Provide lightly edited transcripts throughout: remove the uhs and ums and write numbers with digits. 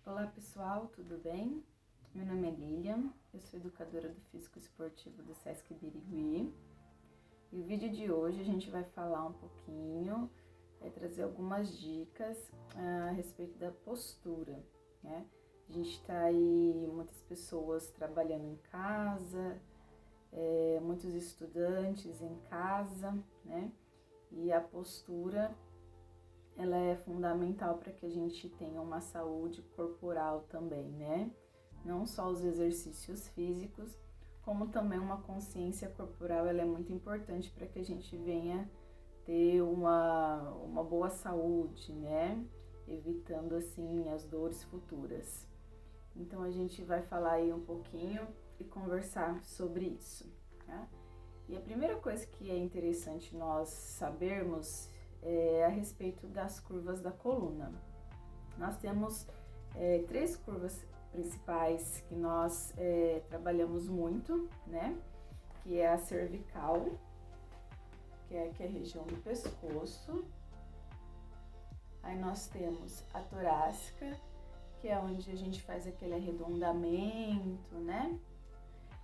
Olá pessoal, tudo bem? Meu nome é Lilian, eu sou educadora do Físico Esportivo do Sesc Birigui. E o vídeo de hoje a gente vai falar um pouquinho, trazer algumas dicas a respeito da postura, né? A gente está aí, muitas pessoas trabalhando em casa, muitos estudantes em casa, né? E a postura ela é fundamental para que a gente tenha uma saúde corporal também, né? Não só os exercícios físicos, como também uma consciência corporal, ela é muito importante para que a gente venha ter uma boa saúde, né? Evitando, assim, as dores futuras. Então, a gente vai falar aí um pouquinho e conversar sobre isso, tá? E a primeira coisa que é interessante nós sabermos a respeito das curvas da coluna. Nós temos três curvas principais que nós trabalhamos muito, né? Que é a cervical, que é aqui a região do pescoço. Aí nós temos a torácica, que é onde a gente faz aquele arredondamento, né?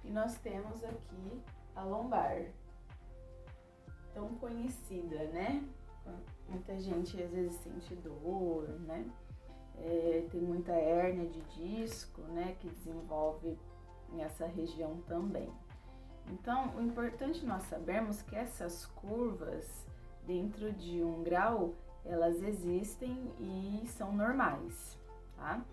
E nós temos aqui a lombar, tão conhecida, né? Muita gente às vezes sente dor, né? Tem muita hérnia de disco, né? Que desenvolve nessa região também. Então, o importante nós sabermos que essas curvas, dentro de 1 grau, elas existem e são normais, tá?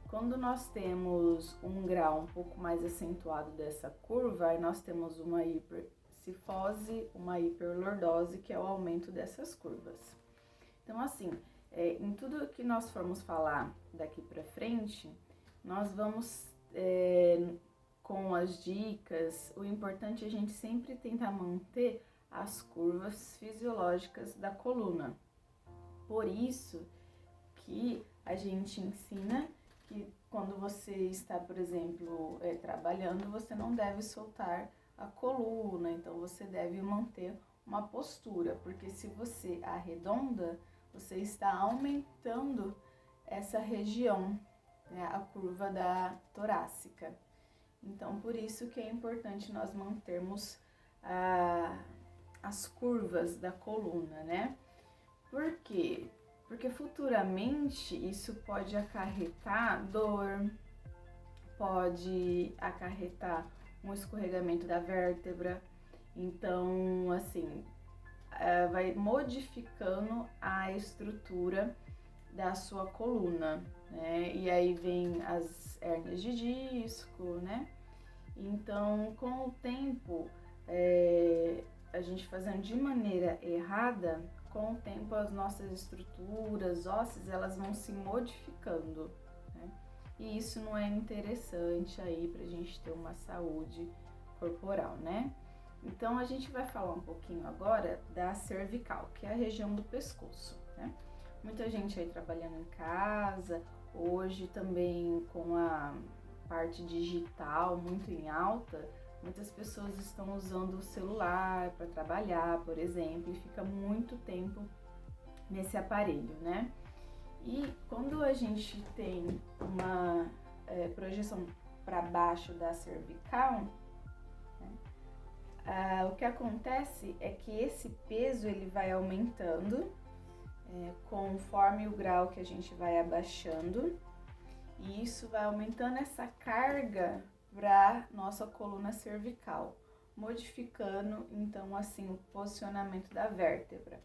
Quando nós temos 1 grau um pouco mais acentuado dessa curva, aí nós temos uma hipercifose, uma hiperlordose, que é o aumento dessas curvas. Então, assim, em tudo que nós formos falar daqui pra frente, nós vamos, com as dicas, o importante é a gente sempre tentar manter as curvas fisiológicas da coluna. Por isso que a gente ensina que quando você está, por exemplo, trabalhando, você não deve soltar a coluna, então você deve manter uma postura, porque se você arredonda, você está aumentando essa região, né, a curva da torácica. Então, por isso que é importante nós mantermos as curvas da coluna, né? Por quê? Porque futuramente isso pode acarretar dor, pode acarretar um escorregamento da vértebra. Então, assim, vai modificando a estrutura da sua coluna, né? E aí vem as hérnias de disco, né? Então, com o tempo, a gente fazendo de maneira errada, com o tempo as nossas estruturas ósseas, elas vão se modificando, né? E isso não é interessante aí pra gente ter uma saúde corporal, né? Então, a gente vai falar um pouquinho agora da cervical, que é a região do pescoço, né? Muita gente aí trabalhando em casa, hoje também com a parte digital muito em alta, muitas pessoas estão usando o celular para trabalhar, por exemplo, e fica muito tempo nesse aparelho, né? E quando a gente tem uma projeção para baixo da cervical, o que acontece é que esse peso ele vai aumentando conforme o grau que a gente vai abaixando, e isso vai aumentando essa carga para nossa coluna cervical, modificando então assim o posicionamento da vértebra.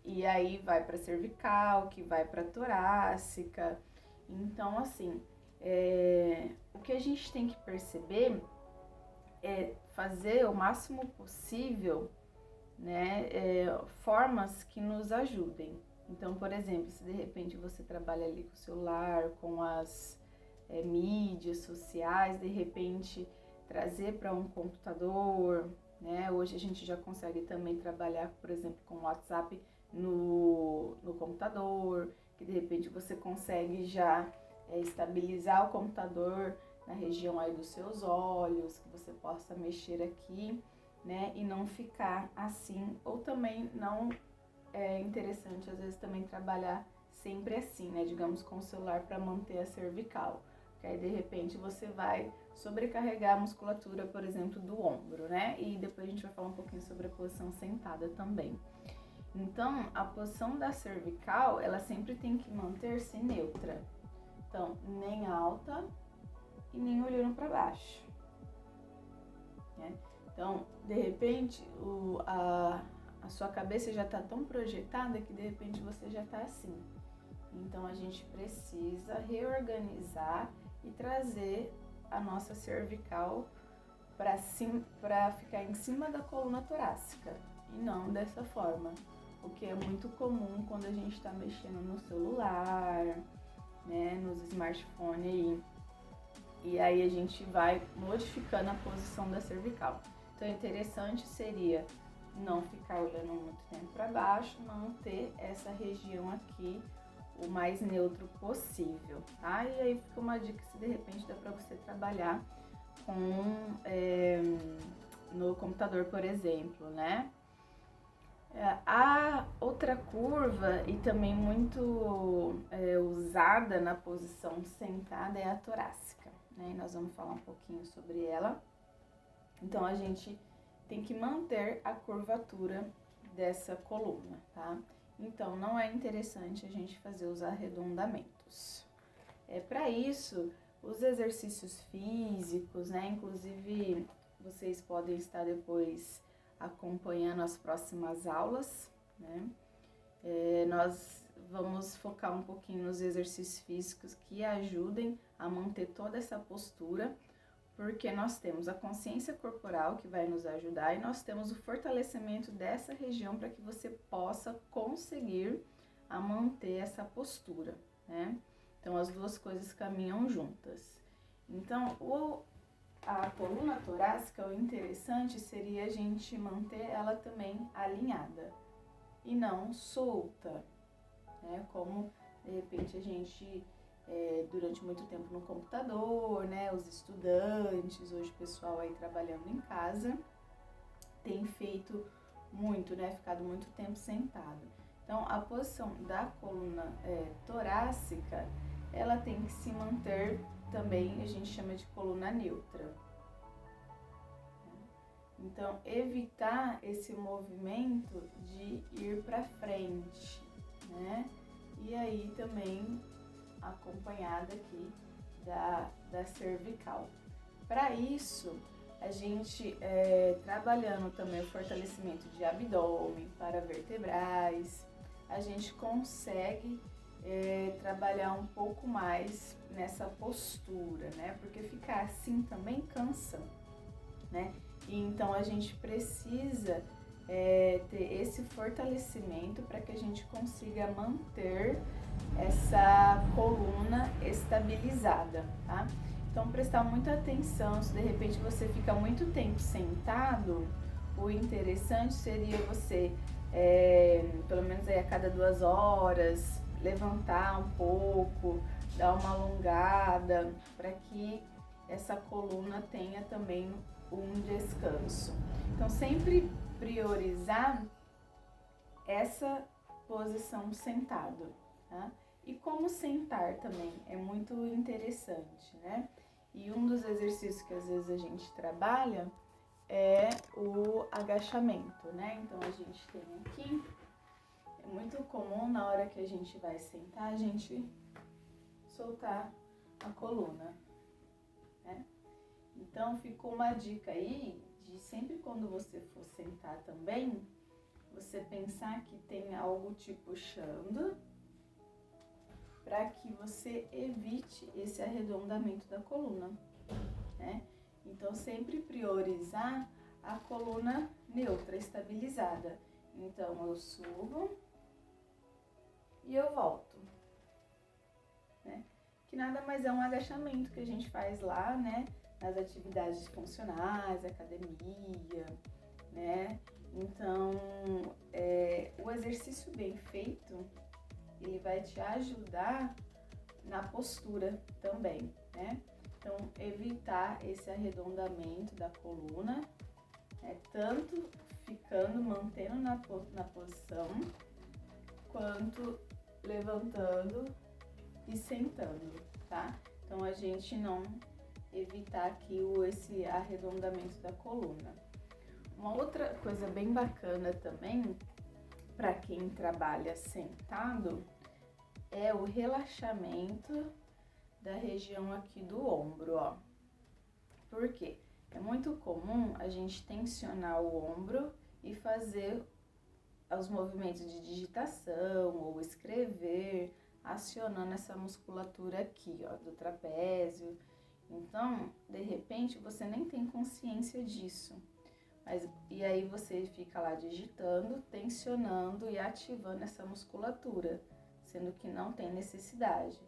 E aí vai para cervical, que vai para torácica. Então assim, o que a gente tem que perceber é fazer o máximo possível, né, formas que nos ajudem. Então, por exemplo, se de repente você trabalha ali com o celular, com as mídias sociais, de repente trazer para um computador, né? Hoje a gente já consegue também trabalhar, por exemplo, com o WhatsApp no computador, que de repente você consegue já estabilizar o computador na região aí dos seus olhos, que você possa mexer aqui, né, e não ficar assim, ou também não é interessante às vezes também trabalhar sempre assim, né? Digamos, com o celular para manter a cervical. Que aí, de repente, você vai sobrecarregar a musculatura, por exemplo, do ombro, né? E depois a gente vai falar um pouquinho sobre a posição sentada também. Então, a posição da cervical, ela sempre tem que manter-se neutra. Então, nem alta e nem olhando para baixo, né? Então, de repente, a sua cabeça já está tão projetada que de repente você já está assim. Então, a gente precisa reorganizar e trazer a nossa cervical para ficar em cima da coluna torácica e não dessa forma, o que é muito comum quando a gente está mexendo no celular, né, nos smartphones aí. E aí a gente vai modificando a posição da cervical. Então, interessante seria não ficar olhando muito tempo para baixo, manter essa região aqui o mais neutro possível, tá? E aí fica uma dica se de repente dá para você trabalhar no computador, por exemplo, né? A outra curva e também muito usada na posição sentada é a torácica, né? E nós vamos falar um pouquinho sobre ela. Então, a gente tem que manter a curvatura dessa coluna, tá? Então, não é interessante a gente fazer os arredondamentos. Para isso, os exercícios físicos, né? Inclusive, vocês podem estar depois acompanhando as próximas aulas, né? Nós vamos focar um pouquinho nos exercícios físicos que ajudem a manter toda essa postura, porque nós temos a consciência corporal que vai nos ajudar e nós temos o fortalecimento dessa região para que você possa conseguir a manter essa postura, né? Então, as duas coisas caminham juntas. Então, a coluna torácica, o interessante seria a gente manter ela também alinhada e não solta, né? Como, de repente, a gente, durante muito tempo no computador, né? Os estudantes, hoje o pessoal aí trabalhando em casa, tem feito muito, né? Ficado muito tempo sentado. Então, a posição da coluna torácica, ela tem que se manter também, a gente chama de coluna neutra. Então, evitar esse movimento de ir para frente, né? E aí também acompanhada aqui da cervical. Para isso, a gente trabalhando também o fortalecimento de abdômen, paravertebrais, a gente consegue trabalhar um pouco mais nessa postura, né? Porque ficar assim também cansa, né? E então a gente precisa ter esse fortalecimento para que a gente consiga manter essa coluna estabilizada, tá? Então prestar muita atenção, se de repente você fica muito tempo sentado, o interessante seria você, pelo menos aí a cada 2 horas, levantar um pouco, dar uma alongada, para que essa coluna tenha também um descanso. Então, sempre priorizar essa posição sentado, tá? E como sentar também é muito interessante, né? E um dos exercícios que às vezes a gente trabalha é o agachamento, né? Então, a gente tem aqui, é muito comum na hora que a gente vai sentar, a gente soltar a coluna, né? Então, ficou uma dica aí de sempre quando você for sentar também, você pensar que tem algo te puxando para que você evite esse arredondamento da coluna, né? Então, sempre priorizar a coluna neutra, estabilizada. Então, eu subo e eu volto, né? Que nada mais é um agachamento que a gente faz lá, né? Nas atividades funcionais, academia, né? Então, o exercício bem feito, ele vai te ajudar na postura também, né? Então, evitar esse arredondamento da coluna, tanto mantendo na posição, quanto levantando e sentando, tá? Então a gente não evitar aqui esse arredondamento da coluna. Uma outra coisa bem bacana também, para quem trabalha sentado, é o relaxamento da região aqui do ombro, ó. Por quê? É muito comum a gente tensionar o ombro e fazer os movimentos de digitação ou escrever, acionando essa musculatura aqui, ó, do trapézio. Então, de repente, você nem tem consciência disso. E aí você fica lá digitando, tensionando e ativando essa musculatura, sendo que não tem necessidade.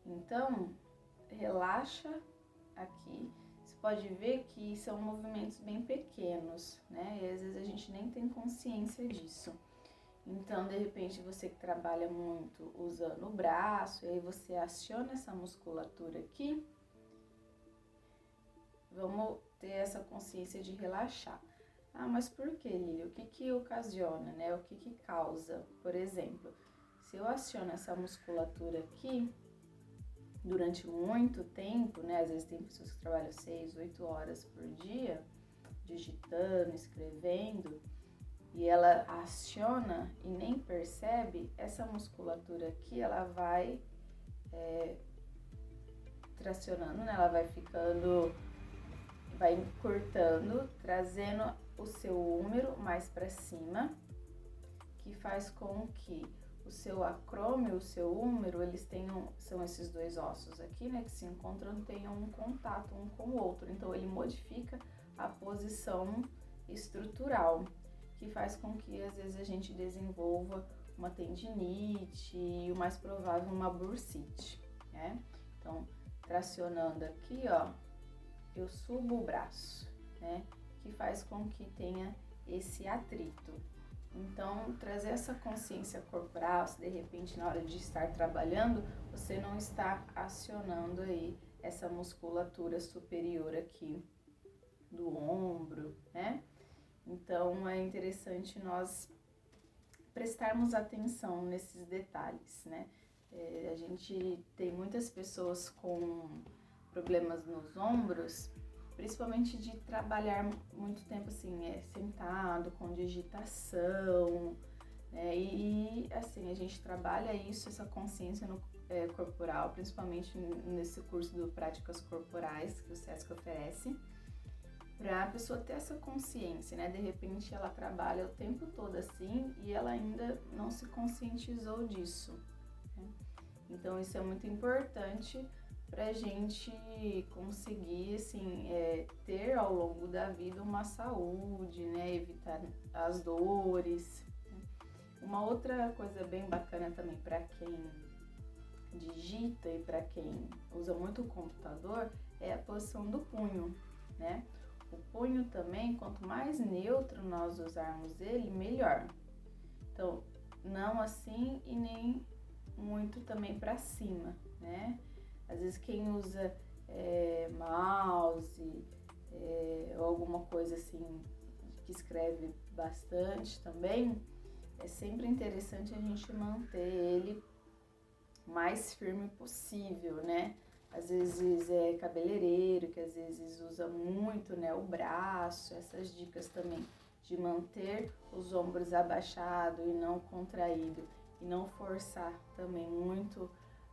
Então, relaxa aqui. Você pode ver que são movimentos bem pequenos, né? E às vezes a gente nem tem consciência disso. Então, de repente, você que trabalha muito usando o braço, e aí você aciona essa musculatura aqui, vamos ter essa consciência de relaxar. Ah, mas por que, Lili? O que ocasiona, né? O que causa? Por exemplo, se eu aciono essa musculatura aqui durante muito tempo, né? Às vezes tem pessoas que trabalham 6, 8 horas por dia, digitando, escrevendo, e ela aciona e nem percebe, essa musculatura aqui, ela vai tracionando, né? Ela vai ficando, vai encurtando, trazendo o seu húmero mais para cima, que faz com que o seu acrômio e o seu húmero, eles são esses dois ossos aqui, né, que se encontram, tenham um contato um com o outro. Então, ele modifica a posição estrutural, que faz com que, às vezes, a gente desenvolva uma tendinite e, o mais provável, uma bursite, né? Então, tracionando aqui, ó, eu subo o braço, né? Que faz com que tenha esse atrito. Então, trazer essa consciência corporal, se de repente na hora de estar trabalhando, você não está acionando aí essa musculatura superior aqui do ombro, né? Então, é interessante nós prestarmos atenção nesses detalhes, né? A gente tem muitas pessoas com problemas nos ombros, principalmente de trabalhar muito tempo assim, sentado, com digitação, né? E assim, a gente trabalha isso, essa consciência corporal, principalmente nesse curso do Práticas Corporais que o SESC oferece, para a pessoa ter essa consciência, né? De repente ela trabalha o tempo todo assim e ela ainda não se conscientizou disso, né? Então isso é muito importante para a gente conseguir, assim, ter ao longo da vida uma saúde, né? Evitar as dores. Uma outra coisa bem bacana também para quem digita e para quem usa muito o computador é a posição do punho, né? O punho também, quanto mais neutro nós usarmos ele, melhor. Então, não assim e nem muito também para cima, né? Às vezes quem usa mouse ou alguma coisa assim que escreve bastante também, é sempre interessante a gente manter ele o mais firme possível, né? Às vezes é cabeleireiro, que às vezes usa muito, né, o braço, essas dicas também de manter os ombros abaixados e não contraído e não forçar também muito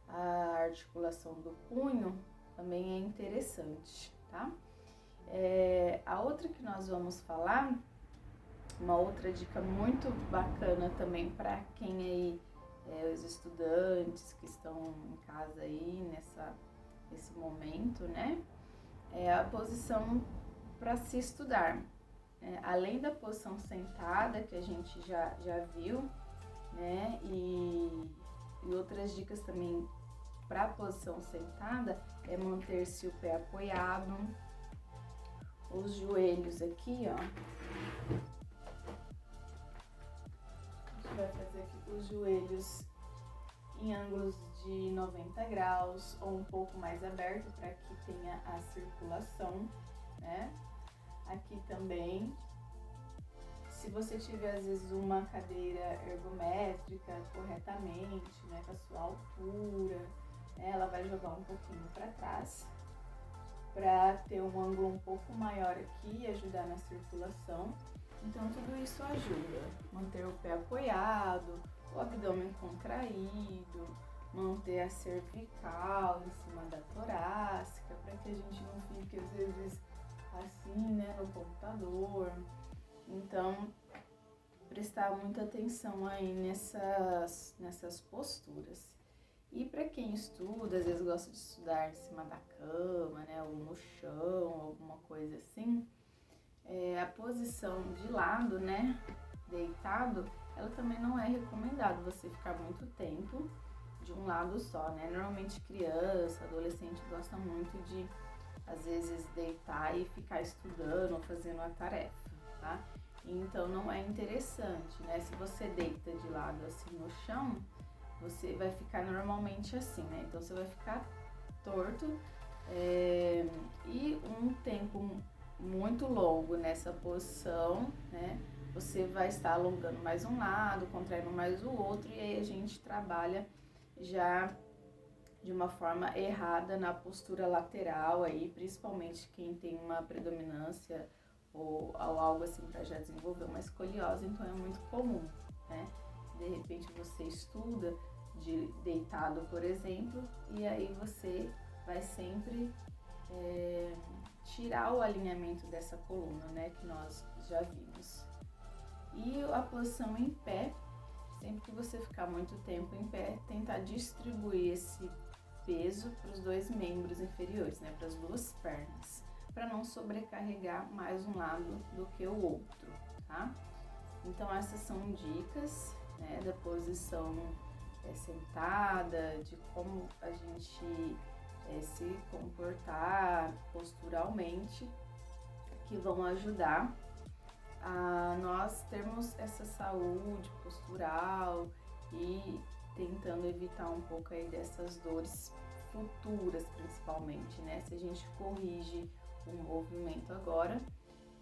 a articulação do punho, também é interessante, tá? A outra que nós vamos falar, uma outra dica muito bacana também para quem aí, os estudantes que estão em casa aí nesse momento, né? É a posição para se estudar. Além da posição sentada, que a gente já viu, né? E outras dicas também para a posição sentada é manter-se o pé apoiado, os joelhos aqui, ó. A gente vai fazer aqui os joelhos em ângulos de 90 graus ou um pouco mais aberto para que tenha a circulação, né? Aqui também Se você tiver, às vezes, uma cadeira ergométrica corretamente, né, com a sua altura, ela vai jogar um pouquinho para trás, para ter um ângulo um pouco maior aqui e ajudar na circulação. Então, tudo isso ajuda. Manter o pé apoiado, o abdômen contraído, manter a cervical em cima da torácica, para que a gente não fique, às vezes, assim, né, no computador. Então, prestar muita atenção aí nessas posturas. E para quem estuda, às vezes gosta de estudar em cima da cama, né, ou no chão, alguma coisa assim, a posição de lado, né, deitado, ela também não é recomendado você ficar muito tempo de um lado só, né? Normalmente criança, adolescente gosta muito de, às vezes, deitar e ficar estudando ou fazendo a tarefa, tá? Então não é interessante, né? Se você deita de lado assim no chão, você vai ficar normalmente assim, né? Então você vai ficar torto e um tempo muito longo nessa posição, né? Você vai estar alongando mais um lado, contraindo mais o outro, e aí a gente trabalha já de uma forma errada na postura lateral aí, principalmente quem tem uma predominância ou algo assim para já desenvolver uma escoliose, então é muito comum, né? De repente você estuda deitado, por exemplo, e aí você vai sempre tirar o alinhamento dessa coluna, né, que nós já vimos. E a posição em pé, sempre que você ficar muito tempo em pé, tentar distribuir esse peso para os dois membros inferiores, né, para as duas pernas, para não sobrecarregar mais um lado do que o outro, tá? Então essas são dicas, né, da posição sentada, de como a gente se comportar posturalmente, que vão ajudar a nós termos essa saúde postural e tentando evitar um pouco aí dessas dores futuras, principalmente, né? Se a gente corrige o movimento agora,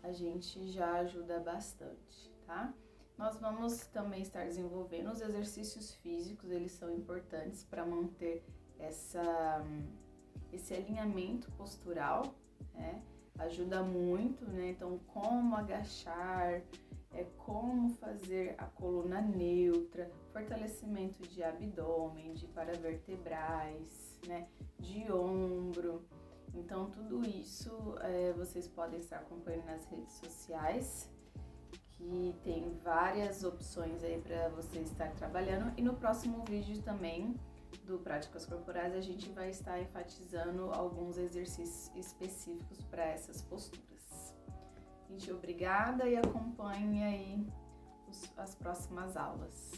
a gente já ajuda bastante, tá? Nós vamos também estar desenvolvendo os exercícios físicos, eles são importantes para manter esse alinhamento postural, né? Ajuda muito, né? Então, como agachar, como fazer a coluna neutra, fortalecimento de abdômen, de paravertebrais, né? De ombro. Então, tudo isso vocês podem estar acompanhando nas redes sociais, que tem várias opções aí para você estar trabalhando. E no próximo vídeo também do Práticas Corporais a gente vai estar enfatizando alguns exercícios específicos para essas posturas. Gente, obrigada e acompanhe aí as próximas aulas.